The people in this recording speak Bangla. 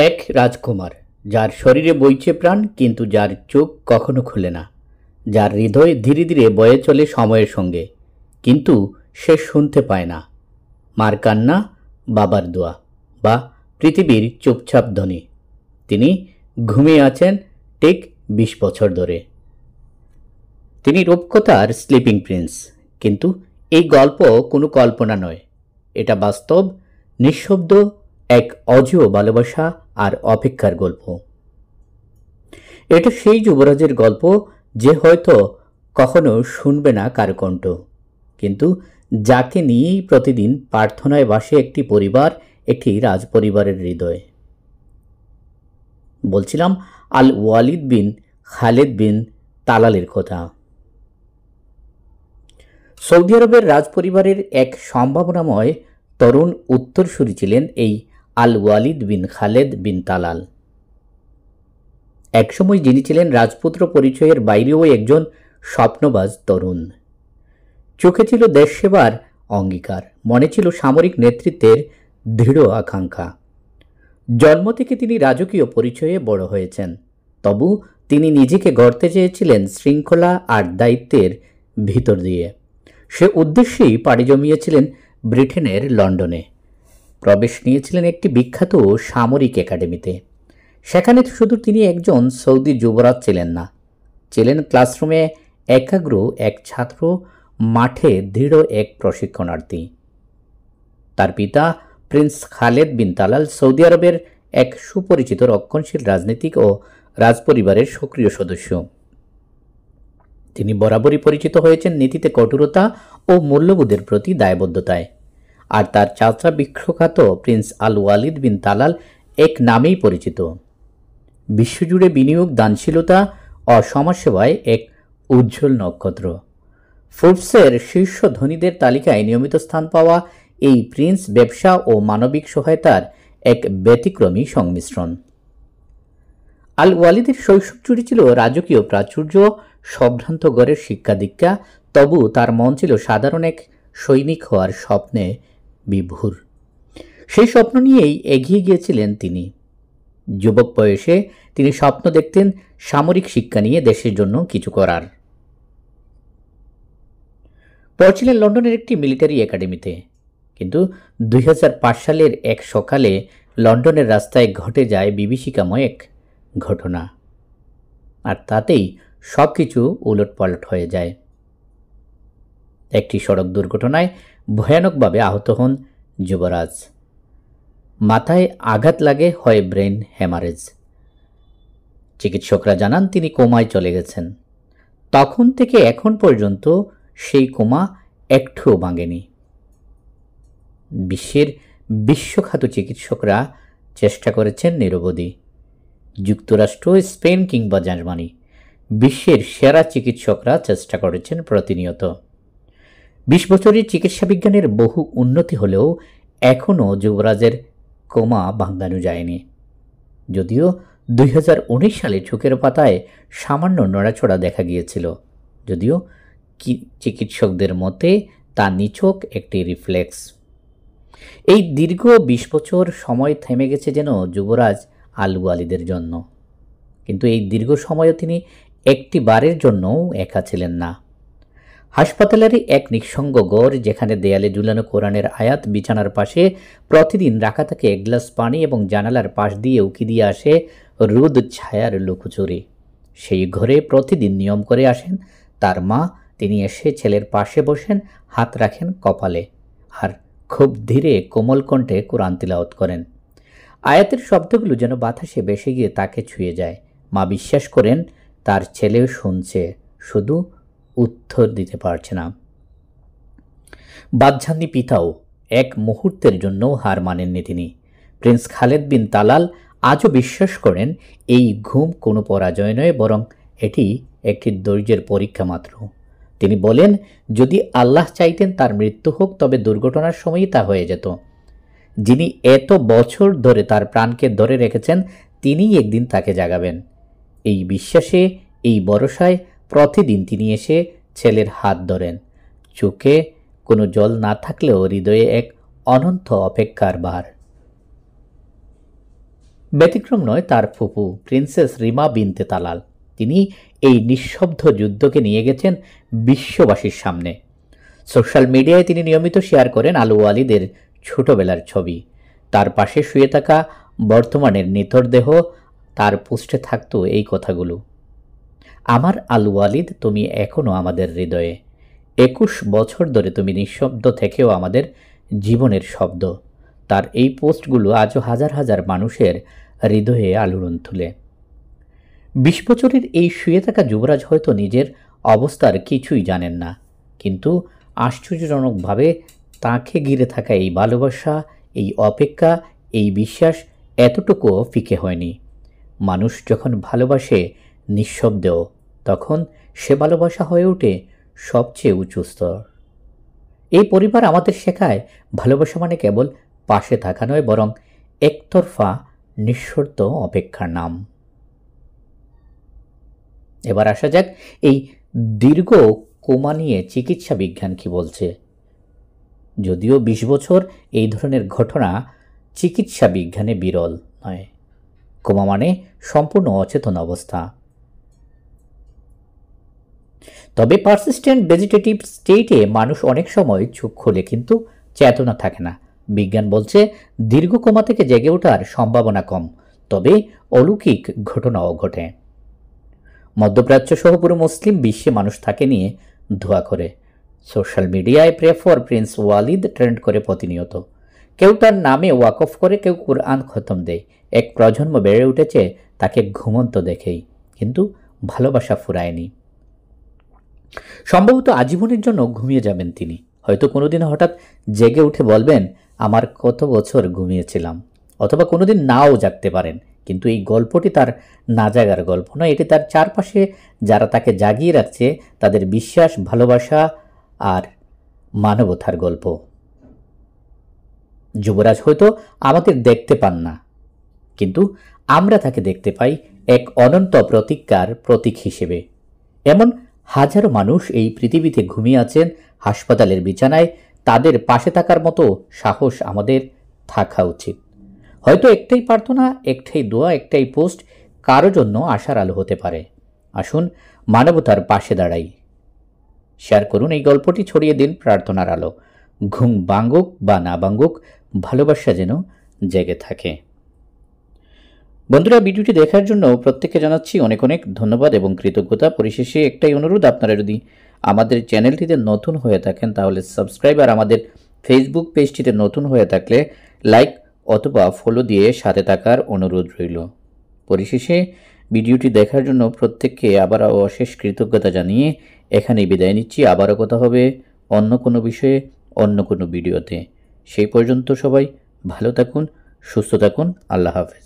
এক রাজকুমার যার শরীরে বইছে প্রাণ, কিন্তু যার চোখ কখনো খুলে না, যার হৃদয় ধীরে ধীরে বয়ে চলে সময়ের সঙ্গে, কিন্তু সে শুনতে পায় না মার কান্না, বাবার দোয়া বা পৃথিবীর চুপচাপ ধ্বনি। তিনি ঘুমিয়ে আছেন ঠিক 20 বছর ধরে। তিনি রূপকথার স্লিপিং প্রিন্স, কিন্তু এই গল্প কোনো কল্পনা নয়, এটা বাস্তব, নিঃশব্দ, এক অজেয় ভালোবাসা আর অপেক্ষার গল্প। এটা সেই যুবরাজের গল্প যে হয়তো কখনো শুনবে না কারো কণ্ঠ, কিন্তু যাকে নিয়েই প্রতিদিন প্রার্থনায় বাসে একটি পরিবার, একটি রাজপরিবারের হৃদয়। বলছিলাম আল ওয়ালিদ বিন খালেদ বিন তালালের কথা। সৌদি আরবের রাজপরিবারের এক সম্ভাবনাময় তরুণ উত্তরসূরি ছিলেন এই আল ওয়ালিদ বিন খালেদ বিন তালাল। একসময় যিনি ছিলেন রাজপুত্র পরিচয়ের বাইরেও একজন স্বপ্নবাজ তরুণ। চোখে ছিল দেশ সেবার অঙ্গীকার, মনে ছিল সামরিক নেতৃত্বের দৃঢ় আকাঙ্ক্ষা। জন্ম থেকে তিনি রাজকীয় পরিচয়ে বড় হয়েছেন, তবু তিনি নিজেকে গড়তে চেয়েছিলেন শৃঙ্খলা আর দায়িত্বের ভিতর দিয়ে। সে উদ্দেশ্যেই পাড়ি জমিয়েছিলেন ব্রিটেনের লন্ডনে। প্রবেশ নিয়েছিলেন একটি বিখ্যাত সামরিক একাডেমিতে। সেখানে শুধু তিনি একজন সৌদি যুবরাজ ছিলেন না, ছিলেন ক্লাসরুমে একাগ্র এক ছাত্র, মাঠে দৃঢ় এক প্রশিক্ষণার্থী। তার পিতা Prince Khaled bin Talal Saudi আরবের এক সুপরিচিত রক্ষণশীল রাজনীতিক ও রাজপরিবারের সক্রিয় সদস্য। তিনি বরাবরই পরিচিত হয়েছেন নীতিতে কঠোরতা ও মূল্যবোধের প্রতি দায়বদ্ধতায়। আর তার চাচা বিখ্যাত প্রিন্স আল ওয়ালিদ বিন তালাল এক নামেই পরিচিত, বিশ্বজুড়ে বিনিয়োগ, দানশীলতা ও সমাজসেবায় এক উজ্জ্বল নক্ষত্র। ফোর্বসের শীর্ষ ধনীদের তালিকায় নিয়মিত স্থান পাওয়া এই প্রিন্স ব্যবসা ও মানবিক সহায়তার এক ব্যতিক্রমী সংমিশ্রণ। আল ওয়ালিদের শৈশব জুড়ে ছিল রাজকীয় প্রাচুর্য, সম্ভ্রান্ত গড়ের শিক্ষা দীক্ষা, তবু তার মন ছিল সাধারণ এক সৈনিক হওয়ার স্বপ্নে বিভোর। সেই স্বপ্ন নিয়েই এগিয়ে গিয়েছিলেন তিনি। যুবক বয়সে তিনি স্বপ্ন দেখতেন সামরিক শিক্ষা নিয়ে দেশের জন্য কিছু করার। পড়ছিলেন লন্ডনের একটি মিলিটারি একাডেমিতে, কিন্তু 2005 সালের এক সকালে লন্ডনের রাস্তায় ঘটে যায় বিভীষিকাময় এক ঘটনা, আর তাতেই সব কিছু উলটপালট হয়ে যায়। একটি সড়ক দুর্ঘটনায় ভয়ানকভাবে আহত হন যুবরাজ। মাথায় আঘাত লাগে, হয় ব্রেন হ্যামারেজ। চিকিৎসকরা জানান তিনি কোমায় চলে গেছেন। তখন থেকে এখন পর্যন্ত সেই কোমা একটুও ভাঙেনি। বিশ্বের বিশ্বখ্যাত চিকিৎসকরা চেষ্টা করেছেন নিরবধি। যুক্তরাষ্ট্র, স্পেন কিংবা জার্মানি, বিশ্বের সেরা চিকিৎসকরা চেষ্টা করেছেন প্রতিনিয়ত। 20 বছরের চিকিৎসা বিজ্ঞানের বহু উন্নতি হলেও এখনও যুবরাজের কোমা ভাঙানো যায়নি। যদিও 2019 সালে চোখের পাতায় সামান্য নড়াচড়া দেখা গিয়েছিল, যদিও চিকিৎসকদের মতে তা নিছক একটি রিফ্লেক্স। এই দীর্ঘ 20 বছর সময় থেমে গেছে যেন যুবরাজ আল ওয়ালিদের জন্য, কিন্তু এই দীর্ঘ সময়ও তিনি একটি বারের জন্যও একা ছিলেন না। হাসপাতালেরই এক নিঃসঙ্গ ঘর, যেখানে দেয়ালে ঝুলানো কোরআনের আয়াত, বিছানার পাশে প্রতিদিন রাখা থাকে এক গ্লাস পানি এবং জানালার পাশ দিয়ে উকি দিয়ে আসে রোদ ছায়ার লুকোচুরি। সেই ঘরে প্রতিদিন নিয়ম করে আসেন তার মা। তিনি এসে ছেলের পাশে বসেন, হাত রাখেন কপালে, আর খুব ধীরে কোমল কণ্ঠে কোরআন তিলাওয়াত করেন। আয়াতের শব্দগুলো যেন বাতাসে ভেসে গিয়ে তাকে ছুঁয়ে যায়। মা বিশ্বাস করেন তার ছেলেও শুনছে, শুধু উত্তর দিতে পারছে না। বাদঝান্দি পিতাও এক মুহূর্তের জন্য হার মানেননি তিনি। প্রিন্স খালেদ বিন তালাল আজও বিশ্বাস করেন এই ঘুম কোনো পরাজয় নয়, বরং এটি একটি ধৈর্যের পরীক্ষা মাত্র। তিনি বলেন, যদি আল্লাহ চাইতেন তার মৃত্যু হোক, তবে দুর্ঘটনার সময়ই তা হয়ে যেত। যিনি এত বছর ধরে তার প্রাণকে ধরে রেখেছেন, তিনিই একদিন তাকে জাগাবেন। এই বিশ্বাসে, এই ভরসায় প্রতিদিন তিনি এসে ছেলের হাত ধরেন। চোখে কোনো জল না থাকলেও হৃদয়ে এক অনন্ত অপেক্ষার ভার। ব্যতিক্রম নয় তার ফুপু প্রিন্সেস রিমা বিনতে তালাল। তিনি এই নিঃশব্দ যুদ্ধকে নিয়ে গেছেন বিশ্ববাসীর সামনে। সোশ্যাল মিডিয়ায় তিনি নিয়মিত শেয়ার করেন আলু ওয়ালিদের ছোটবেলার ছবি। তার পাশে শুয়ে থাকা বর্তমানের নিথর দেহ, তার পোস্টে থাকতো এই কথাগুলো: আমার আলু ওয়ালিদ, তুমি এখনো আমাদের হৃদয়ে। 21 বছর ধরে তুমি নিঃশব্দ থেকেও আমাদের জীবনের শব্দ। তার এই পোস্টগুলো আজও হাজার হাজার মানুষের হৃদয়ে আলোড়ন তুলে। 20 বছরের এই শুয়ে থাকা যুবরাজ হয়তো নিজের অবস্থার কিছুই জানেন না, কিন্তু আশ্চর্যজনকভাবে তাকে ঘিরে থাকা এই ভালোবাসা, এই অপেক্ষা, এই বিশ্বাস এতটুকুও ফিকে হয়নি। মানুষ যখন ভালোবাসে নিঃশব্দেও, তখন সে ভালোবাসা হয়ে ওঠে সবচেয়ে উঁচু স্তর। এই পরিবার আমাদের শেখায় ভালোবাসা মানে কেবল পাশে থাকা নয়, বরং একতরফা নিঃশর্ত অপেক্ষার নাম। এবার আসা যাক এই দীর্ঘ কোমা নিয়ে চিকিৎসা বিজ্ঞান কি বলছে। যদিও 20 বছর এই ধরনের ঘটনা চিকিৎসা বিজ্ঞানে বিরল নয়। কোমা মানে সম্পূর্ণ অচেতন অবস্থা। তবে পারসিস্টেন্ট ভেজিটেটিভ স্টেটে মানুষ অনেক সময় চোখ খোলে, কিন্তু চেতনা থাকে না। বিজ্ঞান বলছে দীর্ঘ কোমা থেকে জেগে ওঠার সম্ভাবনা কম, তবে অলৌকিক ঘটনাও ঘটে। মধ্যপ্রাচ্য সহ পুরো মুসলিম বিশ্বে মানুষ তাকে নিয়ে দোয়া করে। সোশ্যাল মিডিয়ায় pray for Prince Walid trend করে প্রতিনিয়ত। কেউ তার নামে ওয়াকফ করে, কেউ কুরআন খতম দেয়। এক প্রজন্ম বেড়ে উঠেছে তাকে ঘুমন্ত দেখেই, কিন্তু ভালোবাসা ফুরায়নি। সম্ভবত আজীবনের জন্য ঘুমিয়ে যাবেন তিনি। হয়তো কোনোদিন হঠাৎ জেগে উঠে বলবেন, আমার কত বছর ঘুমিয়েছিলাম। অথবা কোনোদিন নাও জাগতে পারেন, কিন্তু এই গল্পটি তার না জাগার গল্প নয়, এটি তার চারপাশে যারা তাকে জাগিয়ে রাখছে তাদের বিশ্বাস, ভালোবাসা আর মানবতার গল্প। যুবরাজ হয়তো আমাদের দেখতে পান না, কিন্তু আমরা তাকে দেখতে পাই এক অনন্ত প্রতিজ্ঞার প্রতীক হিসেবে। এমন হাজারো মানুষ এই পৃথিবীতে ঘুমিয়ে আছেন হাসপাতালের বিছানায়। তাদের পাশে থাকার মতো সাহস আমাদের থাকা উচিত। হয়তো একটাই প্রার্থনা, একটাই দোয়া, একটাই পোস্ট কারো জন্য আশার আলো হতে পারে। আসুন মানবতার পাশে দাঁড়াই। শেয়ার করুন এই গল্পটি, ছড়িয়ে দিন প্রার্থনার আলো। ঘুম ভাঙুক বা না ভাঙুক, ভালোবাসা যেন জেগে থাকে। বন্ধুরা, ভিডিওটি দেখার জন্য প্রত্যেককে জানাচ্ছি অনেক অনেক ধন্যবাদ এবং কৃতজ্ঞতা। পরিশেষে একটাই অনুরোধ, আপনারা যদি আমাদের চ্যানেলটিতে নতুন হয়ে থাকেন তাহলে সাবস্ক্রাইব, আর আমাদের ফেসবুক পেজটিতে নতুন হয়ে থাকলে লাইক অথবা ফলো দিয়ে সাথে থাকার অনুরোধ রইল। পরিশেষে ভিডিওটি দেখার জন্য প্রত্যেককে আবার অশেষ কৃতজ্ঞতা জানিয়ে এখানেই বিদায় নিচ্ছি। আবারও কথা হবে অন্য কোনো বিষয়ে, অন্য কোনো ভিডিওতে। সেই পর্যন্ত সবাই ভালো থাকুন, সুস্থ থাকুন। আল্লাহ হাফেজ।